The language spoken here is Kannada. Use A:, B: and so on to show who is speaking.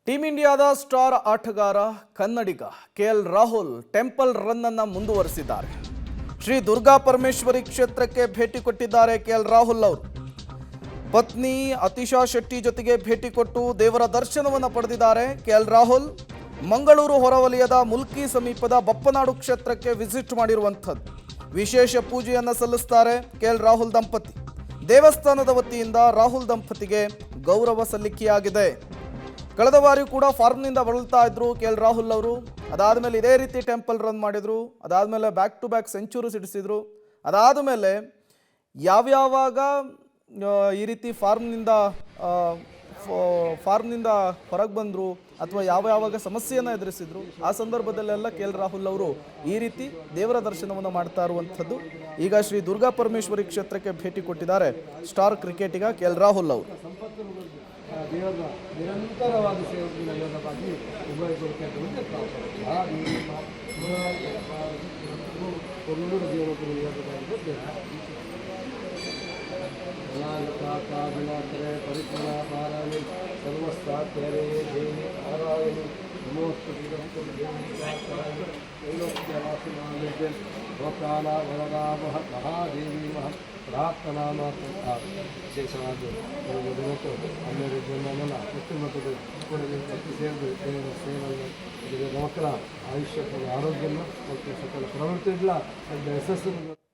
A: ಟೀಮ್ ಇಂಡಿಯಾದ ಸ್ಟಾರ್ ಆಟಗಾರ ಕನ್ನಡಿಗ ಕೆಎಲ್ ರಾಹುಲ್ ಟೆಂಪಲ್ ರನ್ ಅನ್ನು ಮುಂದುವರಿಸಿದ್ದಾರೆ. ಶ್ರೀ ದುರ್ಗಾ ಪರಮೇಶ್ವರಿ ಕ್ಷೇತ್ರಕ್ಕೆ ಭೇಟಿ ಕೊಟ್ಟಿದ್ದಾರೆ ಕೆಎಲ್ ರಾಹುಲ್ ಅವರು. ಪತ್ನಿ ಅತಿಶಾ ಶೆಟ್ಟಿ ಜೊತೆಗೆ ಭೇಟಿ ಕೊಟ್ಟು ದೇವರ ದರ್ಶನವನ್ನು ಪಡೆದಿದ್ದಾರೆ ಕೆಎಲ್ ರಾಹುಲ್. ಮಂಗಳೂರು ಹೊರವಲಯದ ಮುಲ್ಕಿ ಸಮೀಪದ ಬಪ್ಪನಾಡು ಕ್ಷೇತ್ರಕ್ಕೆ ವಿಸಿಟ್ ಮಾಡಿರುವಂಥದ್ದು. ವಿಶೇಷ ಪೂಜೆಯನ್ನು ಸಲ್ಲಿಸುತ್ತಾರೆ ಕೆಎಲ್ ರಾಹುಲ್ ದಂಪತಿ. ದೇವಸ್ಥಾನದ ವತಿಯಿಂದ ರಾಹುಲ್ ದಂಪತಿಗೆ ಗೌರವ ಸಲ್ಲಿಕೆಯಾಗಿದೆ. ಕಳೆದ ಬಾರಿ ಕೂಡ ಫಾರ್ಮ್ನಿಂದ ಬಳಲ್ತಾ ಇದ್ರು ಕೆಎಲ್ ರಾಹುಲ್ ಅವರು. ಅದಾದಮೇಲೆ ಇದೇ ರೀತಿ ಟೆಂಪಲ್ ರನ್ ಮಾಡಿದ್ರು. ಅದಾದಮೇಲೆ ಬ್ಯಾಕ್ ಟು ಬ್ಯಾಕ್ ಸೆಂಚುರಿ ಸಿಡಿಸಿದ್ರು. ಅದಾದಮೇಲೆ ಯಾವ್ಯಾವಾಗ ಈ ರೀತಿ ಫಾರ್ಮ್ನಿಂದ ಹೊರಗೆ ಬಂದರು ಅಥವಾ ಯಾವಾಗ ಸಮಸ್ಯೆಯನ್ನು ಎದುರಿಸಿದ್ರು ಆ ಸಂದರ್ಭದಲ್ಲೆಲ್ಲ ಕೆಎಲ್ ರಾಹುಲ್ ಅವರು ಈ ರೀತಿ ದೇವರ ದರ್ಶನವನ್ನು ಮಾಡ್ತಾ ಇರುವಂಥದ್ದು. ಈಗ ಶ್ರೀ ದುರ್ಗಾ ಪರಮೇಶ್ವರಿ ಕ್ಷೇತ್ರಕ್ಕೆ ಭೇಟಿ ಕೊಟ್ಟಿದ್ದಾರೆ ಸ್ಟಾರ್ ಕ್ರಿಕೆಟಿಗ ಕೆಎಲ್ ರಾಹುಲ್ ಅವರು.
B: ದೇವರ ನಿರಂತರವಾದ ಸೇವೆಯನ್ನು ಯೋಗವಾಗಿ ಪರಿಪೂರ್ಣ ಪಾರಾಯಣಿ ಸರ್ವಸ್ಥಾತ್ಯರೇ ದೇವಿ ನಾರಾಯಣಿ ಲೋಕಾಲ ವರದಾಮಹ ಮಹಾದೇವಿ ಮಹ ಪ್ರಾರ್ಥನಾ ವಿಶೇಷವಾಗಿ ಹನ್ನೆರಡು ಜನನ ಹೆಚ್ಚು ಮಟ್ಟದ ಸೇವೆಯನ್ನು ಮಕ್ಕಳ ಆಯುಷ್ಯ ಆರೋಗ್ಯವನ್ನು ಮತ್ತು ಸಕಲ ಪ್ರವೃತ್ತಿಗಳ ಯಶಸ್ಸನ್ನು